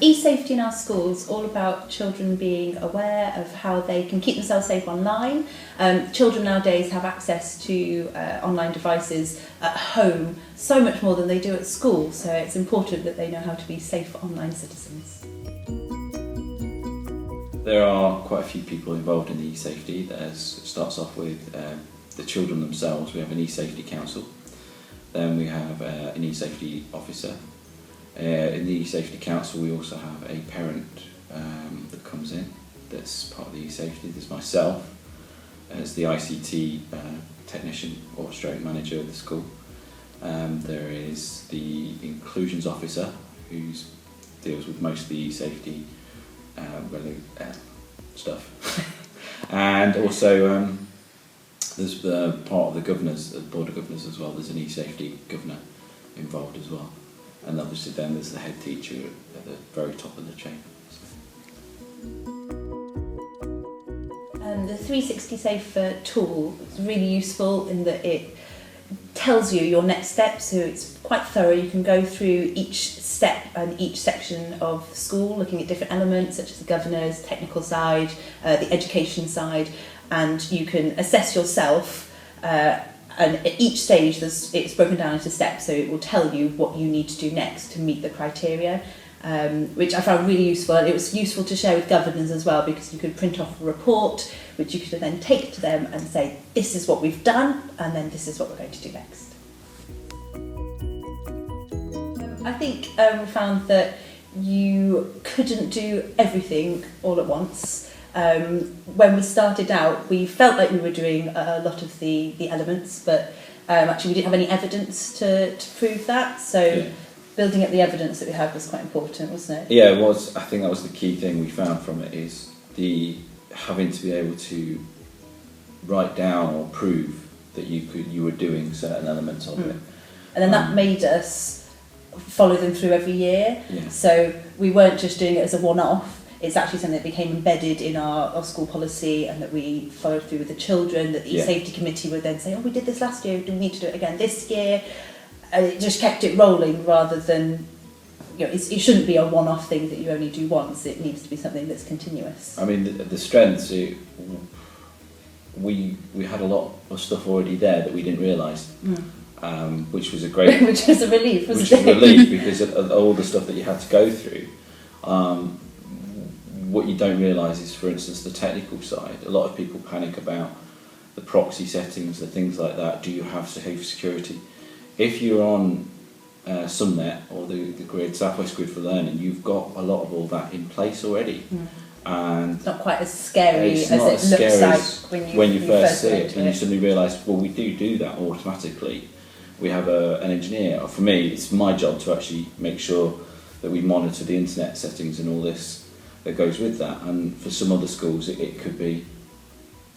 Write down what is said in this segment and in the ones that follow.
E-safety in our schools, all about children being aware of how they can keep themselves safe online. Children nowadays have access to online devices at home so much more than they do at school, so it's important that they know how to be safe online citizens. There are quite a few people involved in the e-safety. It starts off with the children themselves. We have an e-safety council. Then we have an e-safety officer. In the e-safety council we also have a parent that comes in that's part of the e-safety. There's myself as the ICT technician or stroke manager of the school. There is the inclusions officer who deals with most of the e-safety stuff. And also there's the part of the governors, the board of governors as well. There's an e-safety governor involved as well. And obviously then there's the head teacher at the very top of the chain. The 360 Safe tool is really useful in that it tells you your next step, so it's quite thorough. You can go through each step and each section of school, looking at different elements such as the governors, technical side, the education side, and you can assess yourself. And at each stage it's broken down into steps, so it will tell you what you need to do next to meet the criteria, which I found really useful. And it was useful to share with governors as well, because you could print off a report which you could then take to them and say, this is what we've done and then this is what we're going to do next. I think we found that you couldn't do everything all at once. When we started out, we felt like we were doing a lot of the elements, but actually we didn't have any evidence to prove that, so building up the evidence that we had was quite important, wasn't it? Yeah, it was. I think that was the key thing we found from it, is the having to be able to write down or prove that you were doing certain elements of it. And then that made us follow them through every year. Yeah. So we weren't just doing it as a one-off. It's actually something that became embedded in our school policy, and that we followed through with the children, that the safety committee would then say, oh, we did this last year, do we need to do it again this year? And it just kept it rolling, rather than, it shouldn't be a one-off thing that you only do once. It needs to be something that's continuous. I mean, the strengths, we had a lot of stuff already there that we didn't realise, which was a great... which was a relief, wasn't it? Which was a relief, because of all the stuff that you had to go through. What you don't realise is, for instance, the technical side. A lot of people panic about the proxy settings, the things like that. Do you have safe security? If you're on Subnet or the grid, Southwest Grid for Learning, you've got a lot of all that in place already. And it's not quite as scary as it looks like when you first see it. And you suddenly realise, well, we do that automatically. We have an engineer. For me, it's my job to actually make sure that we monitor the internet settings and all this that goes with that. And for some other schools it could be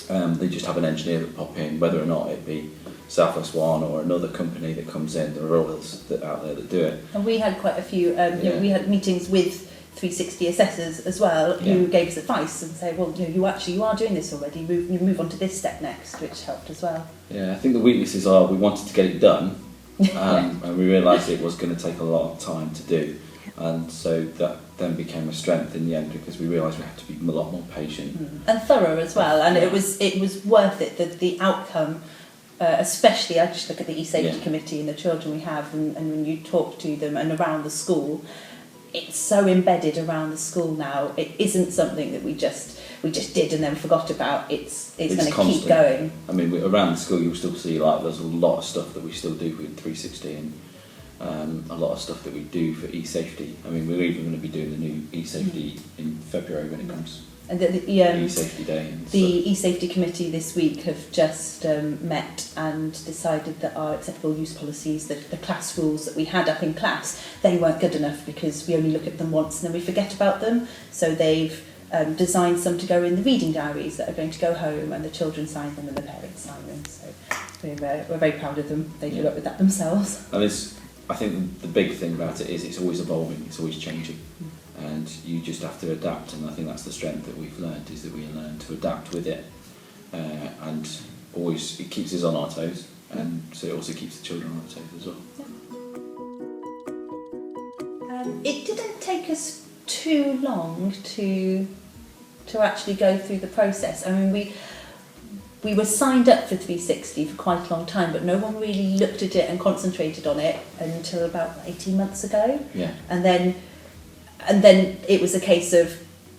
they just have an engineer that pop in, whether or not it be Southwest One or another company that comes in. There are others out there that do it. And we had quite a few, we had meetings with 360 assessors as well, who gave us advice and say, well, you are doing this already, you move on to this step next, which helped as well. Yeah, I think the weaknesses are we wanted to get it done, and we realised it was going to take a lot of time to do. And so that then became a strength in the end, because we realised we had to be a lot more patient and thorough as well. And it was worth it. The outcome, especially I just look at the e-safety committee and the children we have, and when you talk to them and around the school, it's so embedded around the school now. It isn't something that we just did and then forgot about. It's going to keep going. I mean, around the school you'll still see there's a lot of stuff that we still do with 360 and. A lot of stuff that we do for e-safety. I mean, we're even going to be doing the new e-safety in February when it comes. And e-safety day. And the e-safety committee this week have just met and decided that our acceptable use policies, the class rules that we had up in class, they weren't good enough, because we only look at them once and then we forget about them. So they've designed some to go in the reading diaries that are going to go home, and the children sign them and the parents sign them. So we're very proud of them. They do up with that themselves. And I think the big thing about it is it's always evolving, it's always changing, and you just have to adapt. And I think that's the strength that we've learned, is that we learn to adapt with it, and always it keeps us on our toes, and so it also keeps the children on their toes as well. It didn't take us too long to actually go through the process. I mean, we were signed up for 360 for quite a long time, but no one really looked at it and concentrated on it until about 18 months ago. Yeah. And then it was a case of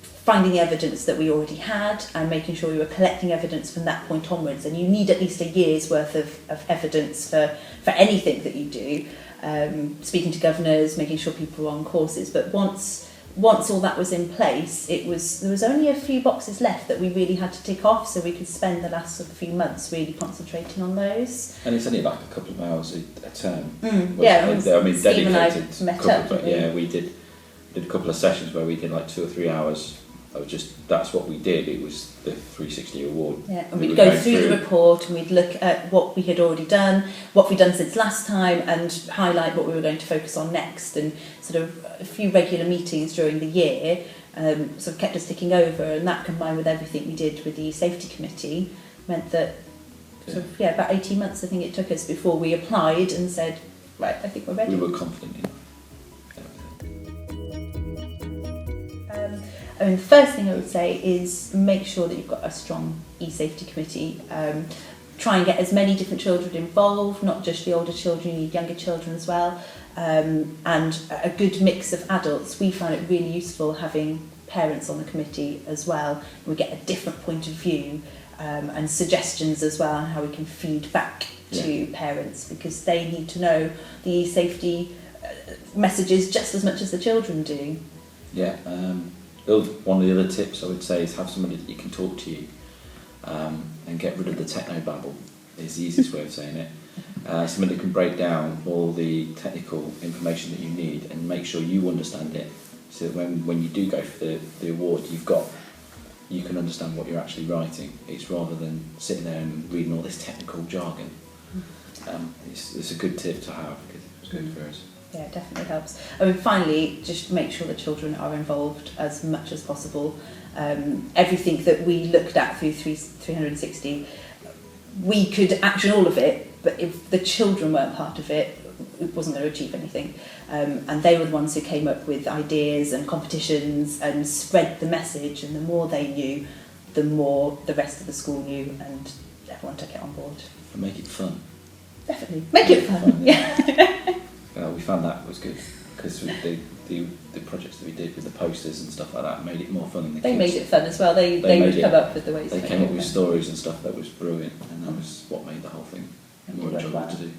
finding the evidence that we already had and making sure we were collecting evidence from that point onwards. And you need at least a year's worth of evidence for anything that you do. Speaking to governors, making sure people were on courses. But once all that was in place, there was only a few boxes left that we really had to tick off, so we could spend the last sort of few months really concentrating on those. And it's only like a couple of hours a term. Yeah, I mean, Steve and I dedicated. met up. Yeah, we did a couple of sessions where we did like 2 or 3 hours. That's what we did. It was the 360 award. Yeah, and we'd go through the report and we'd look at what we had already done, what we'd done since last time, and highlight what we were going to focus on next. And sort of a few regular meetings during the year sort of kept us ticking over, and that combined with everything we did with the safety committee meant that about 18 months I think it took us before we applied and said, right, I think we're ready. We were confident enough. I mean, the first thing I would say is make sure that you've got a strong e-safety committee. Try and get as many different children involved, not just the older children, you need younger children as well, and a good mix of adults. We found it really useful having parents on the committee as well. We get a different point of view and suggestions as well on how we can feed back to parents, because they need to know the e-safety messages just as much as the children do. Yeah. One of the other tips I would say is have somebody that you can talk to you and get rid of the techno-babble, is the easiest way of saying it. Somebody that can break down all the technical information that you need and make sure you understand it, so that when you do go for the award, you can understand what you're actually writing. It's rather than sitting there and reading all this technical jargon. It's a good tip to have because it was good for us. Yeah, it definitely helps. I mean, finally, just make sure the children are involved as much as possible. Everything that we looked at through 360, we could action all of it, but if the children weren't part of it, it wasn't going to achieve anything. And they were the ones who came up with ideas and competitions and spread the message, and the more they knew, the more the rest of the school knew, and everyone took it on board. And make it fun. Definitely. Make it fun, yeah. We found that was good because the projects that we did with the posters and stuff like that made it more fun. And they made it fun as well. They would come up with the ways. They came up with stories and stuff that was brilliant, and that was what made the whole thing more enjoyable to do.